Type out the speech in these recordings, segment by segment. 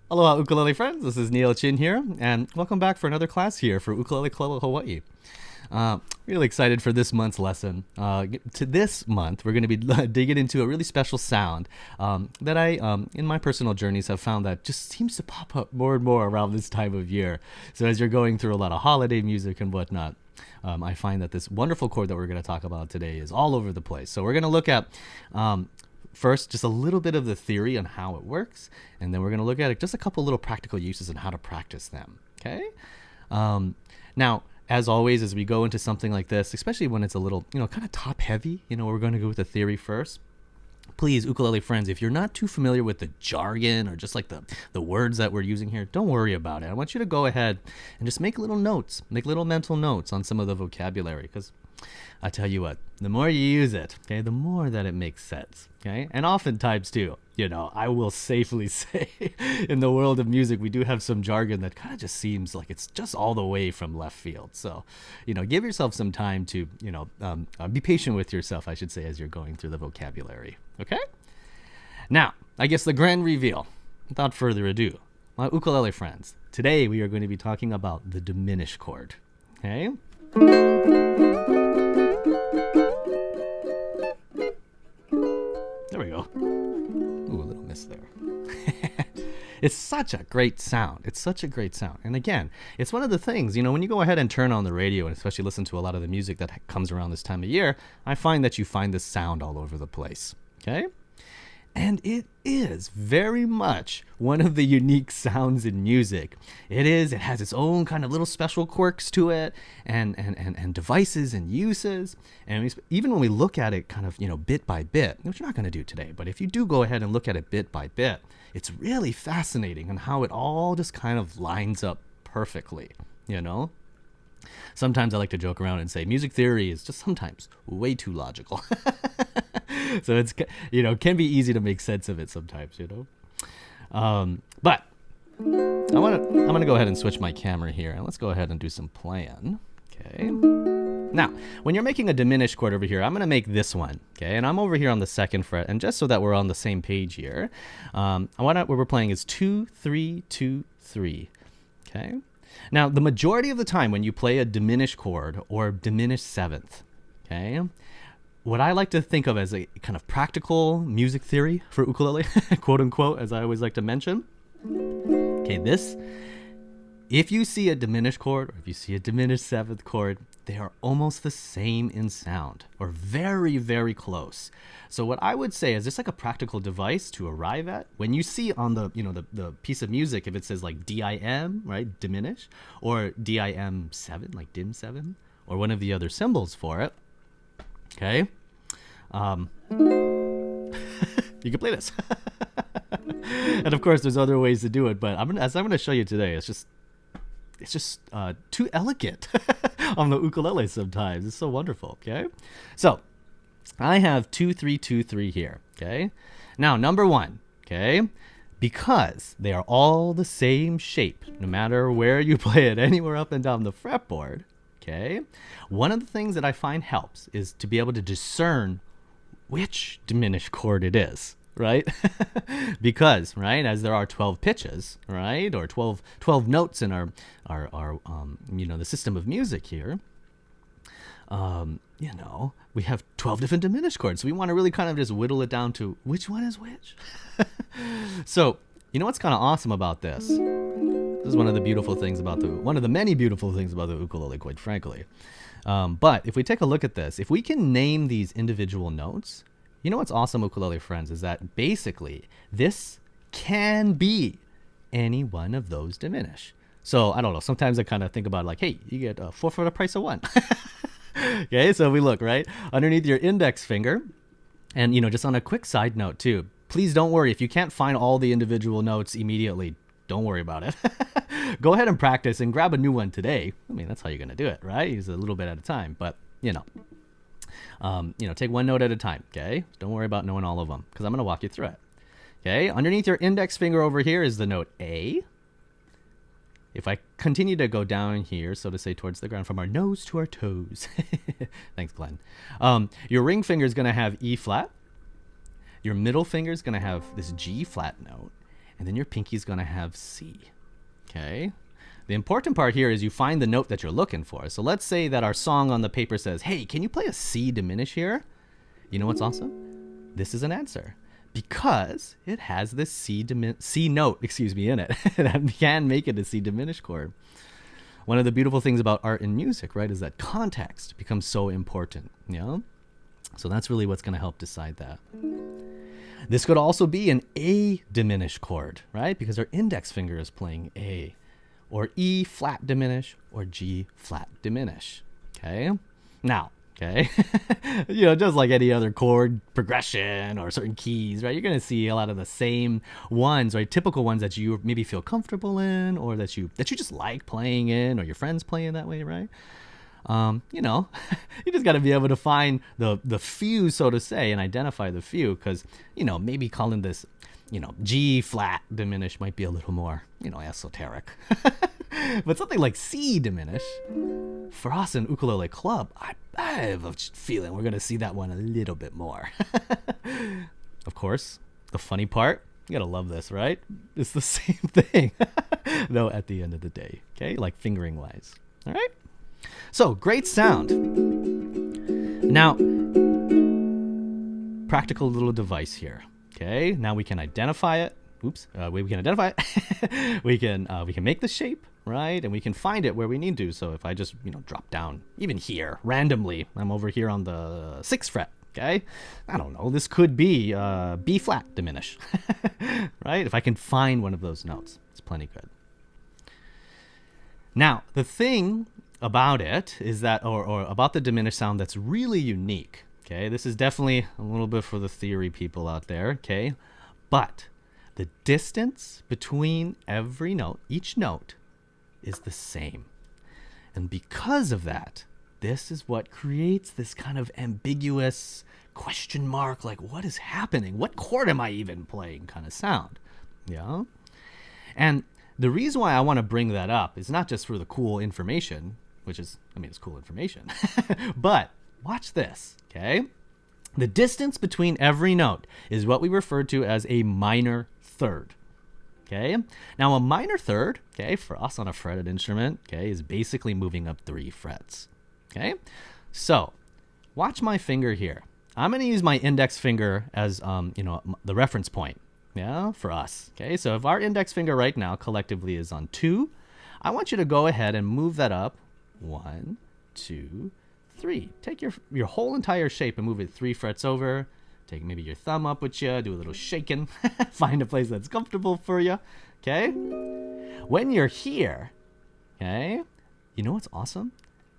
Aloha ukulele friends, this is Neil Chin here, and welcome back for another class here for Ukulele Club Hawaii. Really excited for this month's lesson. To this month, we're going to be digging into a really special sound that in my personal journeys, have found that just seems to pop up more and more around this time of year. So as you're going through a lot of holiday music and whatnot, I find that this wonderful chord that we're going to talk about today is all over the place. So we're going to look at first, just a little bit of the theory on how it works, and then we're going to look at just a couple little practical uses and how to practice them. Okay. Now, as always, as we go into something like this, especially when it's a little, kind of top heavy, we're going to go with the theory first. Please, ukulele friends, if you're not too familiar with the jargon or just like the words that we're using here, don't worry about it. I want you to go ahead and just make little notes, make little mental notes on some of the vocabulary, because I tell you what, the more you use it, okay, the more that it makes sense, okay? And oftentimes too, I will safely say in the world of music, we do have some jargon that kind of just seems like it's just all the way from left field. So, give yourself some time to, be patient with yourself, I should say, as you're going through the vocabulary, okay? Now, I guess the grand reveal, without further ado, my ukulele friends, today we are going to be talking about the diminished chord, okay? There we go. Ooh, a little miss there. It's such a great sound. It's such a great sound. And again, it's one of the things, when you go ahead and turn on the radio and especially listen to a lot of the music that comes around this time of year, I find that you find this sound all over the place. Okay? And it is very much one of the unique sounds in music. It has its own kind of little special quirks to it and devices and uses. And even when we look at it kind of, bit by bit, which we're not going to do today, but if you do go ahead and look at it bit by bit, it's really fascinating on how it all just kind of lines up perfectly, Sometimes I like to joke around and say music theory is just sometimes way too logical. So it's, can be easy to make sense of it sometimes, But I'm going to go ahead and switch my camera here, and let's go ahead and do some playing. Okay. Now, when you're making a diminished chord over here, I'm going to make this one, okay? And I'm over here on the 2nd fret, and just so that we're on the same page here, what we're playing is 2, 3, 2, 3, okay? Now, the majority of the time when you play a diminished chord or diminished 7th, okay, what I like to think of as a kind of practical music theory for ukulele, quote unquote, as I always like to mention, okay, if you see a diminished chord or if you see a diminished 7th chord, they are almost the same in sound or very, very close. So what I would say is just like a practical device to arrive at when you see on the piece of music, if it says like DIM, right, diminish, or DIM 7, like dim 7, or one of the other symbols for it, okay, you can play this. And of course there's other ways to do it, but as I'm going to show you today, it's just too elegant on the ukulele sometimes. It's so wonderful, okay? So I have 2, 3, 2, 3 here, okay? Now, number 1, okay? Because they are all the same shape, no matter where you play it, anywhere up and down the fretboard, okay? One of the things that I find helps is to be able to discern which diminished chord it is, right? Because, right, as there are 12 pitches, right, or 12 notes in our the system of music here, we have 12 different diminished chords. So we want to really kind of just whittle it down to which one is which. So, what's kind of awesome about this? This is one of the many beautiful things about the ukulele, quite frankly. But if we take a look at this, if we can name these individual notes, what's awesome, ukulele friends, is that basically this can be any one of those diminished. So I don't know, sometimes I kind of think about like, hey, you get 4 for the price of 1. Okay, so we look right underneath your index finger, and just on a quick side note too, please don't worry if you can't find all the individual notes immediately. Don't worry about it. Go ahead and practice and grab a new one today. I mean, that's how you're going to do it, right? Use a little bit at a time, but take one note at a time, okay? Don't worry about knowing all of them, because I'm going to walk you through it. Okay, underneath your index finger over here is the note A. If I continue to go down here, so to say, towards the ground, from our nose to our toes. Thanks, Glenn. Your ring finger is going to have E flat. Your middle finger is going to have this G flat note. and then your pinky's going to have C. Okay? The important part here is you find the note that you're looking for. So let's say that our song on the paper says, hey, can you play a C diminished here? You know what's awesome? This is an answer because it has this C note, in it that can make it a C diminished chord. One of the beautiful things about art and music, right, is that context becomes so important, you know? So that's really what's going to help decide that. This could also be an A diminished chord, right? Because our index finger is playing A, or E flat diminish, or G flat diminish. Okay? Now, okay, just like any other chord progression or certain keys, right? You're going to see a lot of the same ones, right? Typical ones that you maybe feel comfortable in, or that you just like playing in, or your friends playing that way, right? You just got to be able to find the few, so to say, and identify the few, because, maybe calling this, G flat diminished might be a little more, esoteric. But something like C diminished, for us in Ukulele Club, I have a feeling we're going to see that one a little bit more. Of course, the funny part, you got to love this, right? It's the same thing, though, at the end of the day, okay? Like fingering wise, all right? So, great sound. Now, practical little device here. Okay, now we can identify it. We can identify it. we can make the shape, right? And we can find it where we need to. So if I just, drop down, even here, randomly, I'm over here on the 6th fret, okay? I don't know, this could be B flat diminish, right? If I can find one of those notes, it's plenty good. Now, the thing about it is that, or about the diminished sound that's really unique, okay? This is definitely a little bit for the theory people out there, okay? But the distance between every note, each note, is the same. And because of that, this is what creates this kind of ambiguous question mark, like what is happening? What chord am I even playing kind of sound? Yeah? And the reason why I want to bring that up is not just for the cool information, which is, it's cool information, but watch this, okay? The distance between every note is what we refer to as a minor third, okay? Now, a minor third, okay, for us on a fretted instrument, okay, is basically moving up 3 frets, okay? So, watch my finger here. I'm going to use my index finger as, the reference point, yeah, for us, okay? So if our index finger right now collectively is on 2, I want you to go ahead and move that up 1, 2, 3. Take your whole entire shape and move it 3 frets over. Take maybe your thumb up with you, do a little shaking, find a place that's comfortable for you, okay? When you're here, okay, you know what's awesome?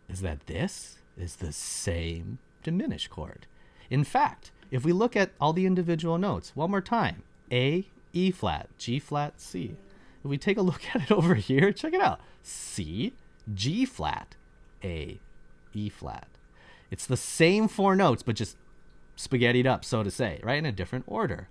Is that this is the same diminished chord. In fact, if we look at all the individual notes, one more time, A, E flat, G flat, C. If we take a look at it over here, check it out. C, G flat, A, E flat. It's the same 4 notes, but just spaghettied up, so to say, right? In a different order.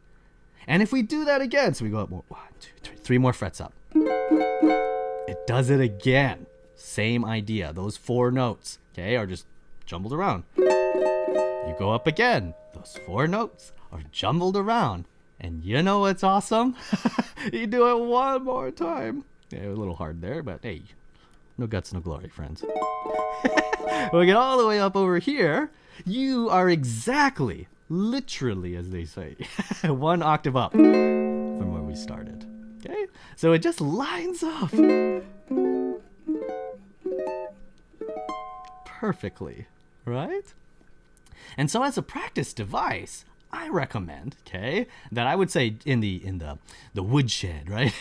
And if we do that again, so we go up 1, 2, 3, 3 more frets up. It does it again. Same idea. Those 4 notes, okay, are just jumbled around. You go up again. Those 4 notes are jumbled around. And you know what's awesome? You do it one more time. Yeah, a little hard there, but hey, no guts, no glory, friends. When we get all the way up over here, you are exactly, literally, as they say, 1 octave up from where we started. Okay? So it just lines up perfectly, right? And so as a practice device, I recommend, okay, that I would say in the woodshed, right?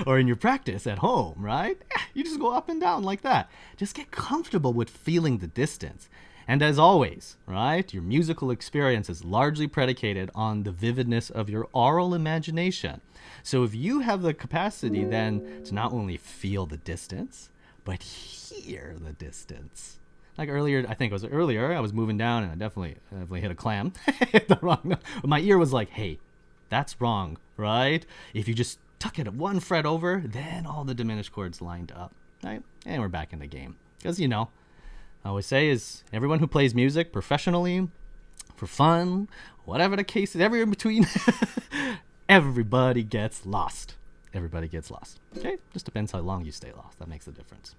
Or in your practice at home, right? You just go up and down like that. Just get comfortable with feeling the distance. And as always, right, your musical experience is largely predicated on the vividness of your aural imagination. So if you have the capacity then to not only feel the distance, but hear the distance. Like earlier, I think it was earlier, I was moving down and I definitely hit a clam. Hit the wrong note. My ear was like, hey, that's wrong, right? If you just tuck it 1 fret over, then all the diminished chords lined up, right? And we're back in the game. Because, I always say is everyone who plays music professionally, for fun, whatever the case is, everywhere in between, everybody gets lost. Everybody gets lost. Okay? Just depends how long you stay lost. That makes a difference.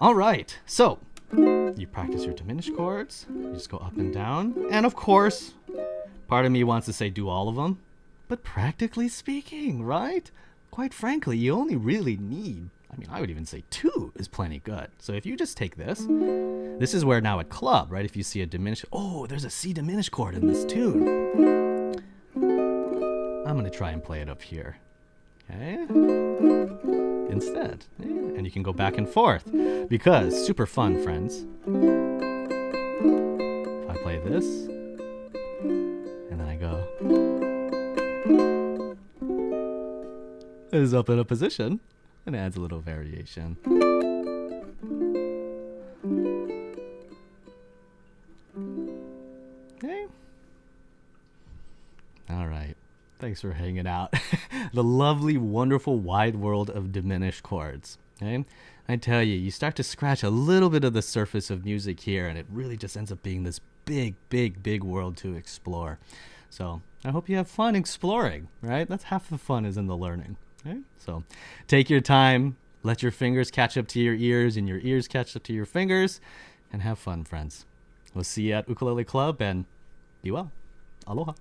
All right. So you practice your diminished chords. You just go up and down. And of course, part of me wants to say do all of them. But practically speaking, right? Quite frankly, you only really need, I would even say 2 is plenty good. So if you just take this is where now at club, right? If you see a diminished, oh, there's a C diminished chord in this tune. I'm going to try and play it up here. Okay? Instead. Yeah. And you can go back and forth because super fun, friends. If I play this and then I go, it is up in a position and adds a little variation. Okay. All right. Thanks for hanging out. The lovely, wonderful, wide world of diminished chords. Okay? I tell you, you start to scratch a little bit of the surface of music here, and it really just ends up being this big, big, big world to explore. So I hope you have fun exploring, right? That's half the fun is in the learning. Okay? So take your time, let your fingers catch up to your ears, and your ears catch up to your fingers, and have fun, friends. We'll see you at Ukulele Club, and be well. Aloha.